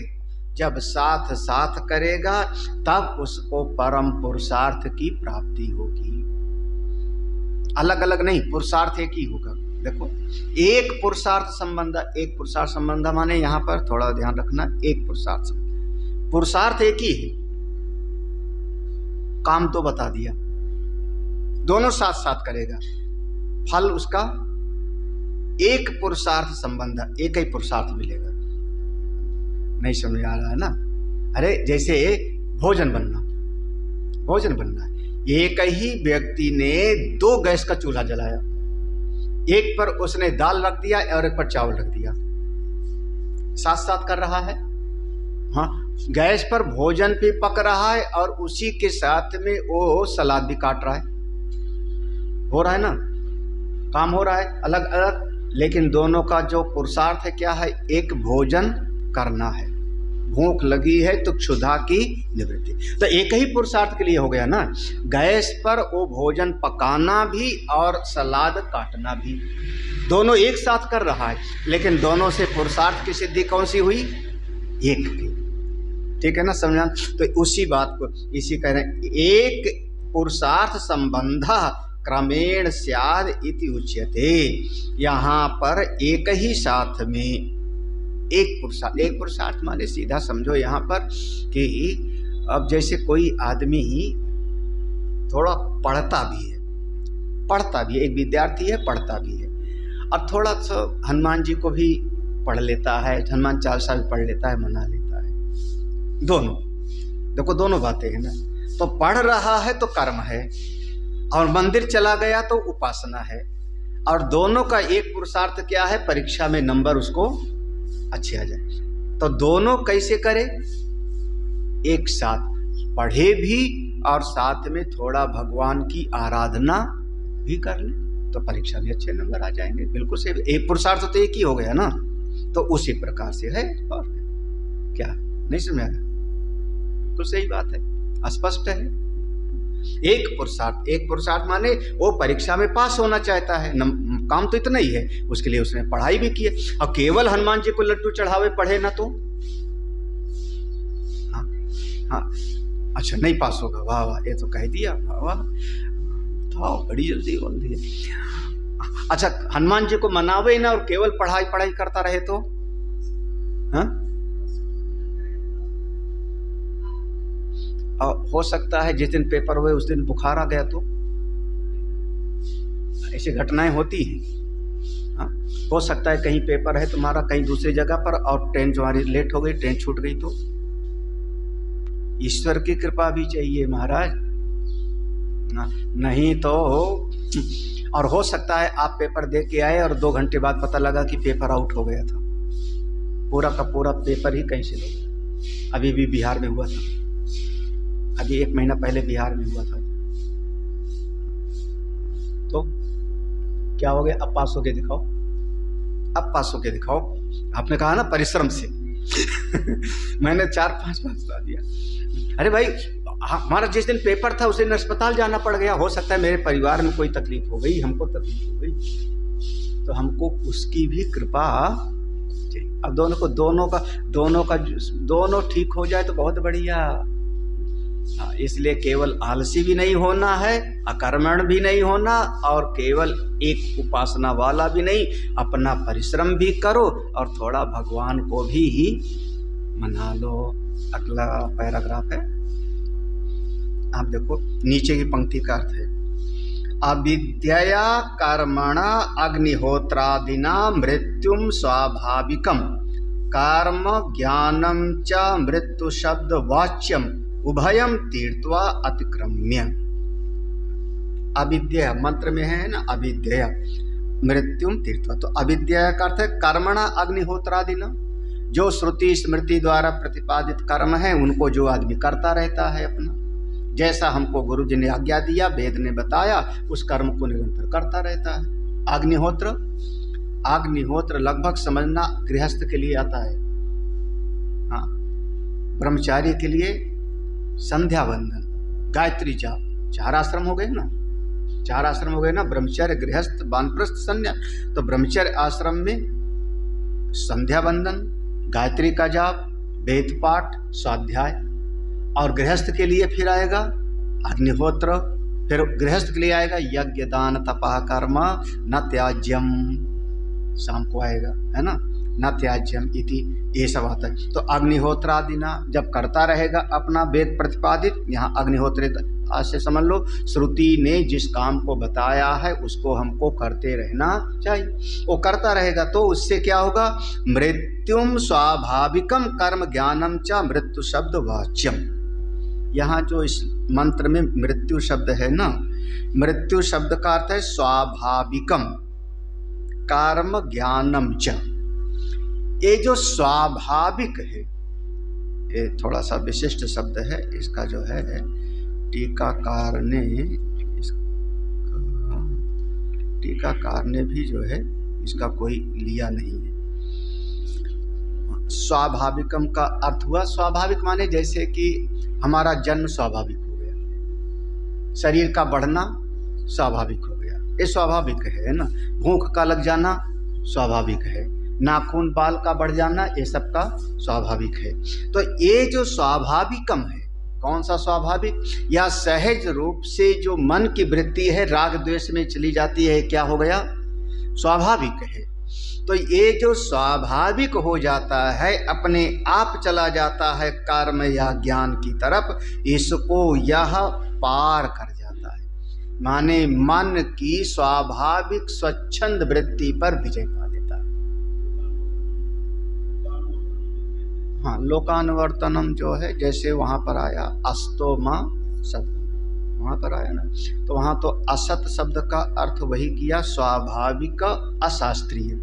[SPEAKER 1] जब साथ साथ करेगा तब उसको परम पुरुषार्थ की प्राप्ति होगी, अलग अलग नहीं, पुरुषार्थ एक ही होगा। देखो, एक पुरुषार्थ संबंध, एक पुरुषार्थ संबंध माने यहाँ पर थोड़ा ध्यान रखना, एक पुरुषार्थ संबंध, पुरुषार्थ एक ही है, काम तो बता दिया, दोनों साथ साथ करेगा, फल उसका एक पुरुषार्थ संबंध, एक ही पुरुषार्थ मिलेगा। नहीं समझ आ रहा है ना? अरे जैसे भोजन बनना है, एक ही व्यक्ति ने 2 गैस का चूल्हा जलाया, एक पर उसने दाल रख दिया और एक पर चावल रख दिया, साथ साथ कर रहा है। हाँ, गैस पर भोजन भी पक रहा है और उसी के साथ में वो सलाद भी काट रहा है, हो रहा है ना, काम हो रहा है अलग अलग, लेकिन दोनों का जो पुरुषार्थ है क्या है? एक भोजन करना है, भूख लगी है तो क्षुधा की निवृत्ति, तो एक ही पुरुषार्थ के लिए हो गया ना। गैस पर वो भोजन पकाना भी और सलाद काटना भी, दोनों एक साथ कर रहा है, लेकिन दोनों से पुरुषार्थ की सिद्धि कौन सी हुई? एक की। ठीक है ना, समझा? तो उसी बात को इसी कह रहे हैं, एक पुरुषार्थ संबंध क्रमेण स्याद इति उच्यते। यहाँ पर एक ही साथ में एक पुरुषार्थ माने सीधा समझो यहाँ पर कि अब जैसे कोई आदमी थोड़ा पढ़ता भी है, एक विद्यार्थी है, पढ़ता भी है, और थोड़ा सा हनुमान जी को भी पढ़ लेता है, हनुमान चालीसा भी पढ़ लेता है, मना लेता है। दोनों देखो, दोनों बातें हैं ना। तो पढ़ रहा है तो कर्म है, और मंदिर चला गया तो उपासना है, और दोनों का एक पुरुषार्थ क्या है? परीक्षा में नंबर उसको अच्छे आ जाए। तो दोनों कैसे करे? एक साथ पढ़े भी और साथ में थोड़ा भगवान की आराधना भी कर ले तो परीक्षा में अच्छे नंबर आ जाएंगे। बिल्कुल से एक पुरुषार्थ तो एक ही हो गया ना। तो उसी प्रकार से है, और क्या नहीं समझा? बिल्कुल सही बात है, स्पष्ट है। एक पुरुषार्थ माने वो परीक्षा में पास होना चाहता है, काम तो इतना ही है, उसके लिए उसने पढ़ाई भी की है। और केवल हनुमान जी को लड्डू चढ़ावे पढ़े ना तो हाँ, अच्छा नहीं पास होगा, वाह वाह, ये तो कह दिया, वाह वाह, तो बड़ी जल्दी बोल दिया। अच्छा, हनुमान जी को मनावे ना और केवल पढ़ाई करता रहे तो हाँ, हो सकता है जिस दिन पेपर हुए उस दिन बुखार आ गया, तो ऐसी घटनाएं होती हैं। हाँ, हो सकता है कहीं पेपर है तुम्हारा कहीं दूसरी जगह पर और ट्रेन तुम्हारी लेट हो गई, ट्रेन छूट गई, तो ईश्वर की कृपा भी चाहिए महाराज, नहीं तो। और हो सकता है आप पेपर दे के आए और 2 घंटे बाद पता लगा कि पेपर आउट हो गया था, पूरा का पूरा पेपर ही कैंसिल हो गया। अभी भी बिहार में हुआ था, अभी 1 महीना पहले बिहार में हुआ था। तो क्या हो गया? अब पास होके दिखाओ, अब पास होके दिखाओ। आपने कहा ना परिश्रम से मैंने 4-5 बार बता दिया। अरे भाई, हमारा जिस दिन पेपर था उस दिन अस्पताल जाना पड़ गया, हो सकता है मेरे परिवार में कोई तकलीफ हो गई, हमको तकलीफ हो गई, तो हमको उसकी भी कृपा। अब दोनों ठीक हो जाए तो बहुत बढ़िया। इसलिए केवल आलसी भी नहीं होना है, अकर्मण भी नहीं होना, और केवल एक उपासना वाला भी नहीं, अपना परिश्रम भी करो और थोड़ा भगवान को भी ही मना लो। अगला पैराग्राफ है, आप देखो नीचे की पंक्ति का अर्थ है, अविद्यया कर्मणा अग्निहोत्रादिना मृत्युम स्वाभाविकम कर्म ज्ञानम च मृत्यु शब्द वाच्यम उभयम तीर्थवा अतिक्रम्य। अविद्या मंत्र में है ना, अविद्या मृत्युम तीर्थवा। तो अविद्या का अर्थ है कर्मणा अग्निहोत्रादिना, जो श्रुति स्मृति द्वारा प्रतिपादित कर्म है उनको जो आदमी करता रहता है अपना, जैसा हमको गुरु जी ने आज्ञा दिया, वेद ने बताया, उस कर्म को निरंतर करता रहता है। अग्निहोत्र लगभग समझना गृहस्थ के लिए आता है। हाँ, ब्रह्मचारी के लिए संध्या वंदन, गायत्री जाप, 4 आश्रम हो गए ना, ब्रह्मचर्य, गृहस्थ, वानप्रस्थ, संन्यास। तो ब्रह्मचर्य आश्रम में संध्या वंदन, गायत्री का जाप, वेद पाठ, स्वाध्याय, और गृहस्थ के लिए फिर आएगा अग्निहोत्र, फिर गृहस्थ के लिए आएगा यज्ञ दान तपः कर्म न त्याज्यम, शाम को आएगा, है ना, न त्याज्यम इति, ये सब आता है। तो अग्निहोत्रादिना जब करता रहेगा अपना वेद प्रतिपादित, यहाँ अग्निहोत्र आज से समझ लो, श्रुति ने जिस काम को बताया है उसको हमको करते रहना चाहिए। वो करता रहेगा तो उससे क्या होगा, मृत्युम स्वाभाविकम कर्म ज्ञानम च मृत्यु शब्द वाच्यम। यहाँ जो इस मंत्र में मृत्यु शब्द है ना, मृत्यु शब्द का अर्थ है स्वाभाविकम कर्म ज्ञानम च। ये जो स्वाभाविक है ये थोड़ा सा विशिष्ट शब्द है, इसका जो है टीकाकार ने भी जो है इसका कोई लिया नहीं है। स्वाभाविकम का अर्थ हुआ, स्वाभाविक माने जैसे कि हमारा जन्म स्वाभाविक हो गया, शरीर का बढ़ना स्वाभाविक हो गया, ये स्वाभाविक है ना। भूख का लग जाना स्वाभाविक है, नाखून बाल का बढ़ जाना ये सब का स्वाभाविक है। तो ये जो स्वाभाविकम है, कौन सा स्वाभाविक, या सहज रूप से जो मन की वृत्ति है राग द्वेष में चली जाती है, क्या हो गया, स्वाभाविक है। तो ये जो स्वाभाविक हो जाता है, अपने आप चला जाता है कर्म या ज्ञान की तरफ, इसको यह पार कर जाता है। माने मन की स्वाभाविक स्वच्छंद वृत्ति पर विजय पा लेता है। हाँ, लोकानुवर्तनम जो है, जैसे वहाँ पर आया अस्तोमा शब्द, वहाँ पर आया ना, तो वहाँ तो असत शब्द का अर्थ वही किया, स्वाभाविक अशास्त्रीय,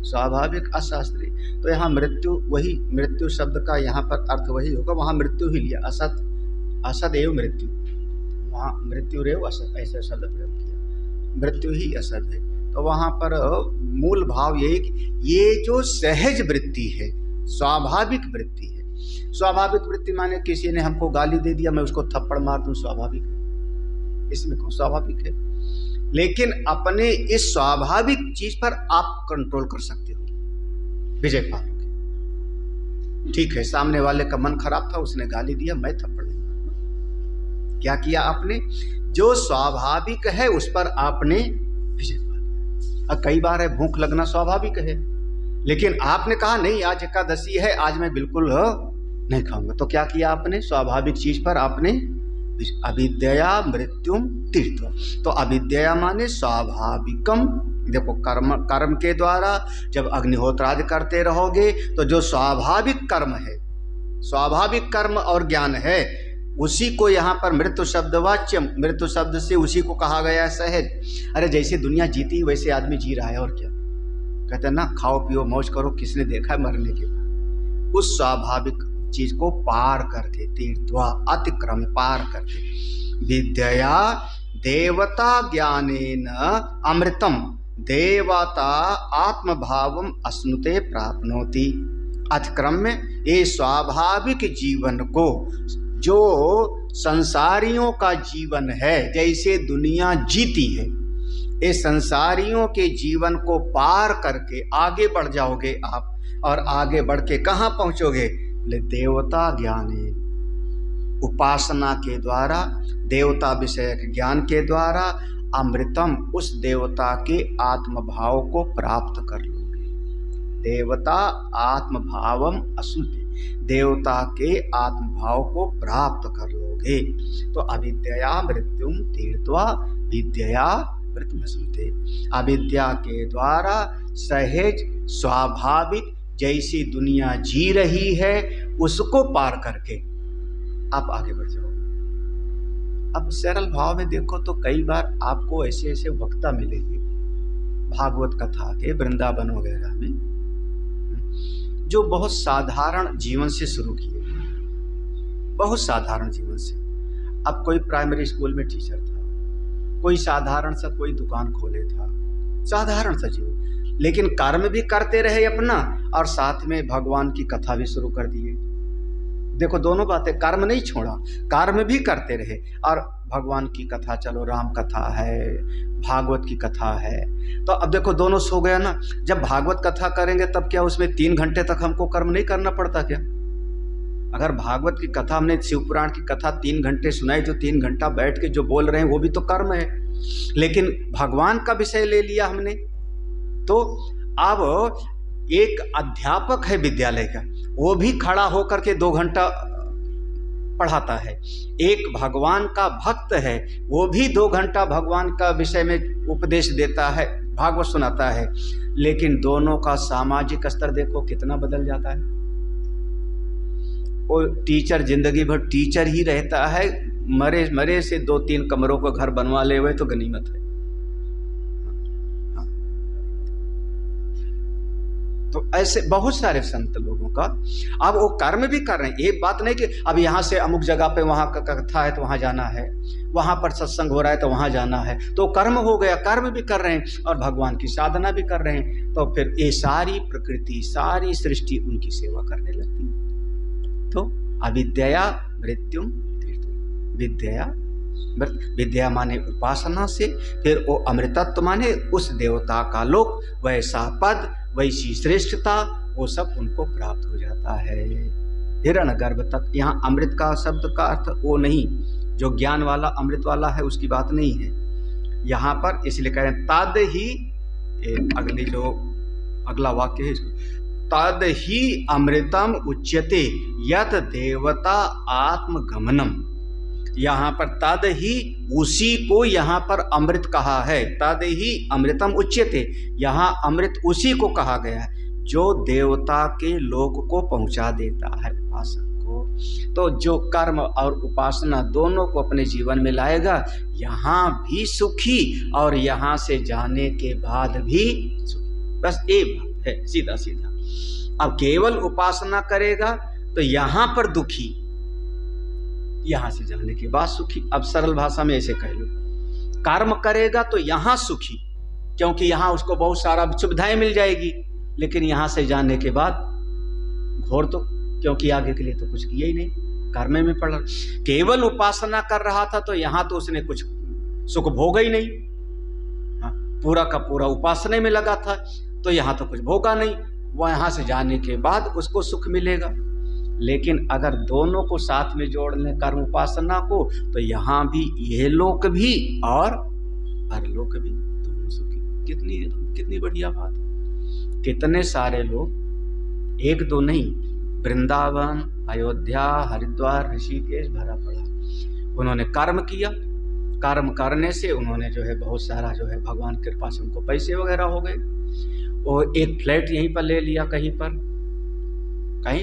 [SPEAKER 1] स्वाभाविक अशास्त्रीय। तो यहाँ मृत्यु, वही मृत्यु शब्द का यहाँ पर अर्थ वही होगा, वहाँ मृत्यु ही लिया, असत, असत एवं मृत्यु, वहाँ मृत्यु रेव असत ऐसा शब्द प्रयोग किया, मृत्यु ही असत है। तो वहाँ पर मूल भाव यही कि ये जो सहज वृत्ति है, स्वाभाविक वृत्ति है। स्वाभाविक वृत्ति माने किसी ने हमको गाली दे दिया, मैं उसको थप्पड़ मार दूं, स्वाभाविक है, इसमें कौन स्वाभाविक है। लेकिन अपने इस स्वाभाविक चीज पर आप कंट्रोल कर सकते हो, विजय पालोगे। ठीक है, सामने वाले का मन खराब था, उसने गाली दिया, मैं थप्पड़ नहीं मारूंगा। क्या किया आपने, जो स्वाभाविक है उस पर आपने विजय पा लिया। कई बार है भूख लगना स्वाभाविक है, लेकिन आपने कहा नहीं आज एकादशी है, आज मैं बिल्कुल नहीं खाऊंगा, तो क्या किया आपने, स्वाभाविक चीज पर आपने अविद्या मृत्युम तीर्थम। तो अविद्या माने स्वाभाविकम, देखो कर्म के द्वारा जब अग्निहोत्र आदि करते रहोगे तो जो स्वाभाविक कर्म है, स्वाभाविक कर्म और ज्ञान है, उसी को यहाँ पर मृत्यु शब्द वाच्य, मृत्यु शब्द से उसी को कहा गया है सहज। अरे जैसे दुनिया जीती वैसे आदमी जी रहा है, और क्या कहते हैं ना, खाओ पियो मौज करो, किसने देखा है मरने के बाद। उस स्वाभाविक चीज को पार करके, तीर्थवा अतिक्रम पार करके, विद्या देवता ज्ञानेन अमृतम देवता आत्मभावम अश्नुते प्राप्नोति। अतिक्रम में ये स्वाभाविक जीवन को, जो संसारियों का जीवन है, जैसे दुनिया जीती है, ये संसारियों के जीवन को पार करके आगे बढ़ जाओगे आप। और आगे बढ़ के कहाँ पहुँचोगे, देवता ज्ञाने, उपासना के द्वारा, देवता विषयक ज्ञान के द्वारा अमृतम, उस देवता के आत्मभाव को प्राप्त कर लोगे। देवता आत्मभावम अश्नुते, देवता के आत्मभाव को प्राप्त कर लोगे। तो अविद्या मृत्युम तीर्थवा विद्या मृत्यु अश्नुते, अविद्या के द्वारा सहज स्वाभाविक जैसी दुनिया जी रही है उसको पार करके आप आगे बढ़ जाओगे। अब सरल भाव में देखो तो कई बार आपको ऐसे ऐसे वक्ता मिलेंगे भागवत कथा के, वृंदावन वगैरह में, जो बहुत साधारण जीवन से शुरू किए, बहुत साधारण जीवन से। अब कोई प्राइमरी स्कूल में टीचर था, कोई साधारण सा कोई दुकान खोले था, साधारण सा जीवन, लेकिन कर्म भी करते रहे अपना और साथ में भगवान की कथा भी शुरू कर दिए। देखो दोनों बातें, कर्म नहीं छोड़ा, कर्म भी करते रहे और भगवान की कथा, चलो राम कथा है, भागवत की कथा है। तो अब देखो दोनों सो गया ना। जब भागवत कथा करेंगे तब क्या उसमें 3 घंटे तक हमको कर्म नहीं करना पड़ता क्या? अगर भागवत की कथा, हमने शिव पुराण की कथा 3 घंटे सुनाई तो 3 घंटा बैठ के जो बोल रहे हैं वो भी तो कर्म है। लेकिन भगवान का विषय ले लिया हमने, तो अब एक अध्यापक है विद्यालय का, वो भी खड़ा होकर के 2 घंटा पढ़ाता है। एक भगवान का भक्त है, वो भी 2 घंटा भगवान का विषय में उपदेश देता है, भागवत सुनाता है। लेकिन दोनों का सामाजिक स्तर देखो कितना बदल जाता है। वो टीचर जिंदगी भर टीचर ही रहता है, मरे मरे से 2-3 कमरों को घर बनवा ले हुए तो गनीमत है। तो ऐसे बहुत सारे संत लोगों का अब वो कर्म भी कर रहे हैं। एक बात नहीं कि अब यहाँ से अमुक जगह पे वहाँ का कथा है तो वहाँ जाना है, वहाँ पर सत्संग हो रहा है तो वहाँ जाना है, तो कर्म हो गया, कर्म भी कर रहे हैं और भगवान की साधना भी कर रहे हैं। तो फिर ये सारी प्रकृति, सारी सृष्टि उनकी सेवा करने लगती है। तो अविद्या मृत्युम विद्या, विद्या माने उपासना से, फिर वो अमृतत्व माने उस देवता का लोक, वैसा पद, वैसी श्रेष्ठता, वो सब उनको प्राप्त हो जाता है। हिरण्यगर्भ तक। यहाँ अमृत का शब्द का अर्थ वो नहीं जो ज्ञान वाला अमृत वाला है, उसकी बात नहीं है यहाँ पर। इसलिए कह रहे हैं तद ही, अगली जो अगला वाक्य है इसको, तद ही अमृतम उच्यते यत देवता आत्मगमनम। यहाँ पर तद ही, उसी को यहाँ पर अमृत कहा है। तद ही अमृतम उच्यते, यहाँ अमृत उसी को कहा गया है जो देवता के लोक को पहुंचा देता है उपासक को। तो जो कर्म और उपासना दोनों को अपने जीवन में लाएगा, यहाँ भी सुखी और यहाँ से जाने के बाद भी सुखी। बस एक बात है, सीधा सीधा। अब केवल उपासना करेगा तो यहाँ पर दुखी, यहाँ से जाने के बाद सुखी। अब सरल भाषा में ऐसे कह लो, कर्म करेगा तो यहाँ सुखी, क्योंकि यहाँ उसको बहुत सारा सुविधाएं मिल जाएगी, लेकिन यहाँ से जाने के बाद घोर तो, क्योंकि आगे के लिए तो कुछ किया ही नहीं, कर्म में पड़ा। केवल उपासना कर रहा था तो यहाँ तो उसने कुछ सुख भोगा ही नहीं, पूरा का पूरा उपासना में लगा था तो यहाँ तो कुछ भोगा नहीं, वह यहाँ से जाने के बाद उसको सुख मिलेगा। लेकिन अगर दोनों को साथ में जोड़ लें, कर्म उपासना को, तो यहाँ भी यह लोक भी और परलोक भी दोनों सुखी। कितनी बढ़िया बात। कितने सारे लोग, एक दो नहीं, वृंदावन, अयोध्या, हरिद्वार, ऋषिकेश भरा पड़ा। उन्होंने कर्म किया, कर्म करने से उन्होंने जो है बहुत सारा जो है भगवान की कृपा से उनको पैसे वगैरह हो गए। और एक फ्लैट यहीं पर ले लिया, कहीं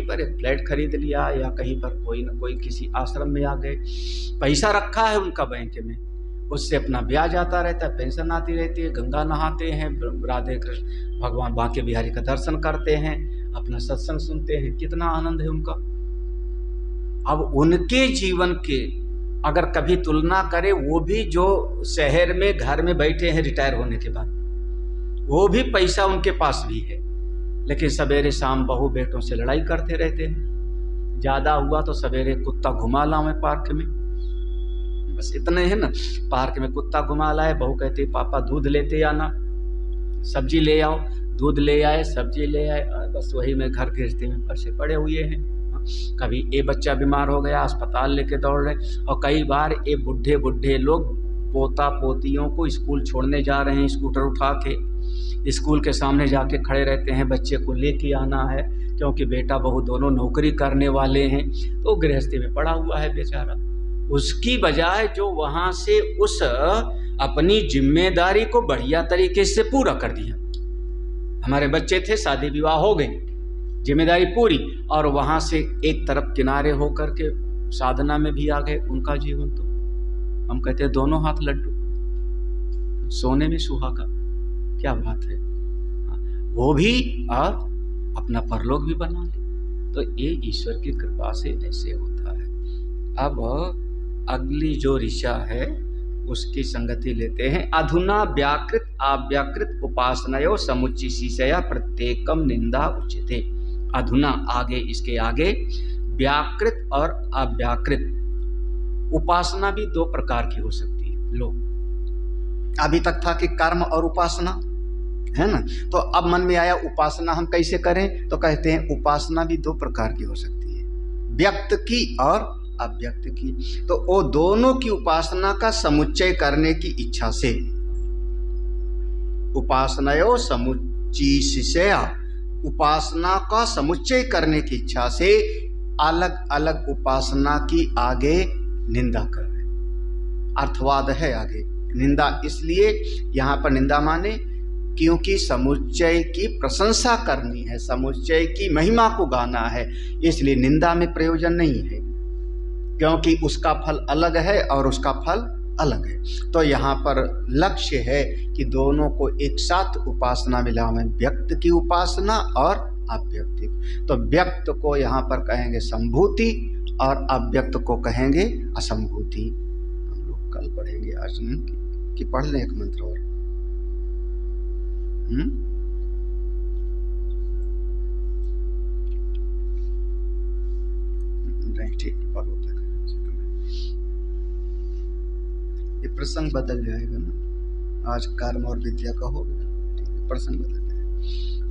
[SPEAKER 1] पर एक फ्लैट खरीद लिया, या कहीं पर कोई ना कोई किसी आश्रम में आ गए, पैसा रखा है उनका बैंक में, उससे अपना ब्याज आता रहता है, पेंशन आती रहती है, गंगा नहाते हैं, राधे कृष्ण भगवान बांके बिहारी का दर्शन करते हैं, अपना सत्संग सुनते हैं, कितना आनंद है उनका। अब उनके जीवन के अगर कभी तुलना करें, वो भी जो शहर में घर में बैठे हैं रिटायर होने के बाद, वो भी पैसा उनके पास भी है, लेकिन सवेरे शाम बहू बेटों से लड़ाई करते रहते हैं। ज्यादा हुआ तो सवेरे कुत्ता घुमा लाऊं पार्क में, बस इतने है ना, पार्क में कुत्ता घुमा लाए, बहू कहती पापा दूध लेते आना, सब्जी ले आओ, दूध ले आए, सब्जी ले आए, बस वही में घर गृहस्थी में फंसे पड़े हुए हैं। कभी ये बच्चा बीमार हो गया, अस्पताल लेके दौड़ रहे, और कई बार ये बुढ़े लोग पोता पोतियों को स्कूल छोड़ने जा रहे हैं, स्कूटर उठा के स्कूल के सामने जाके खड़े रहते हैं, बच्चे को लेके आना है, क्योंकि बेटा बहू दोनों नौकरी करने वाले हैं, तो गृहस्थी में पड़ा हुआ है बेचारा। उसकी बजाय जो वहाँ से उस अपनी जिम्मेदारी को बढ़िया तरीके से पूरा कर दिया। हमारे बच्चे थे, शादी विवाह हो गई, जिम्मेदारी पूरी, और वहाँ से एक तरफ किनारे होकर के साधना में भी आ गए। उनका जीवन तो हम कहते हैं दोनों हाथ लड्डू, सोने में सुहागा, क्या बात है। वो भी और अपना परलोक भी बना ले, तो ये ईश्वर की कृपा से ऐसे होता है। अब अगली जो ऋचा है उसकी संगति लेते हैं। अधुना व्याकृत अव्याकृत उपासनयो समुच्चिशीषया प्रत्येकम निंदा उच्यते। अधुना आगे, इसके आगे व्याकृत और अव्याकृत उपासना भी 2 प्रकार की हो सकती है। लोग अभी तक था कि कर्म और उपासना है ना, तो अब मन में आया उपासना हम कैसे करें, तो कहते हैं उपासना भी 2 प्रकार की हो सकती है, व्यक्त की और अव्यक्त की। तो वो दोनों की उपासना का समुच्चय करने की इच्छा से उपासनयो समुच्चिशीषया उपासना का समुच्चय करने की इच्छा से अलग अलग उपासना की आगे निंदा कर रहे हैं। अर्थवाद है आगे निंदा, इसलिए यहाँ पर निंदा माने क्योंकि समुच्चय की प्रशंसा करनी है, समुच्चय की महिमा को गाना है, इसलिए निंदा में प्रयोजन नहीं है, क्योंकि उसका फल अलग है और उसका फल अलग है। तो यहाँ पर लक्ष्य है कि दोनों को एक साथ उपासना मिलावें, व्यक्त की उपासना और अव्यक्त। तो व्यक्त को यहाँ पर कहेंगे संभूति और अव्यक्त को कहेंगे असंभूति। हम लोग कल पढ़ेंगे, आज नहीं कि पढ़ लें एक मंत्र और। नहीं ठीक पर होता है, ये प्रसंग बदल जाएगा ना, आज कर्म और विद्या का हो गया, ठीक है, प्रसंग बदल जाएगा।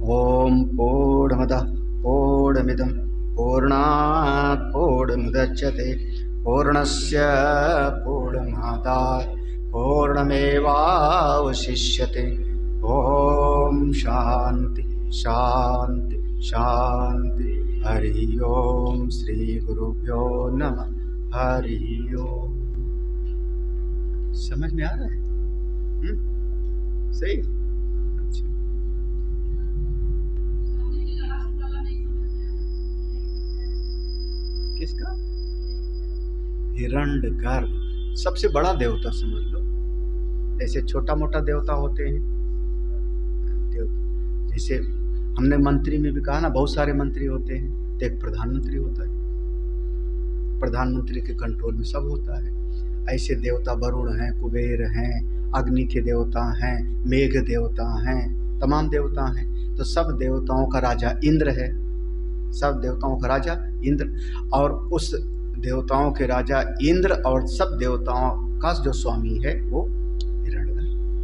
[SPEAKER 1] ओम पूर्णमदः पूर्णमिदं पूर्णात् पूर्णमुदच्यते पूर्णस्य पूर्णमादाय पूर्णमेवावशिष्यते। ओम शांति शांति शांति। हरि ओम। श्री गुरुभ्यो नमः। हरि ओम। समझ में आ रहा है? सही। अच्छा, किसका? हिरण्यगर्भ सबसे बड़ा देवता समझ लो। जैसे छोटा मोटा देवता होते हैं, जैसे हमने मंत्री में भी कहा ना, बहुत सारे मंत्री होते हैं, तो एक प्रधानमंत्री होता है, प्रधानमंत्री के कंट्रोल में सब होता है। ऐसे देवता वरुण हैं, कुबेर हैं, अग्नि के देवता हैं, मेघ देवता हैं, तमाम देवता हैं। तो सब देवताओं का राजा इंद्र है, सब देवताओं का राजा इंद्र, और उस देवताओं के राजा इंद्र और सब देवताओं का जो स्वामी है वो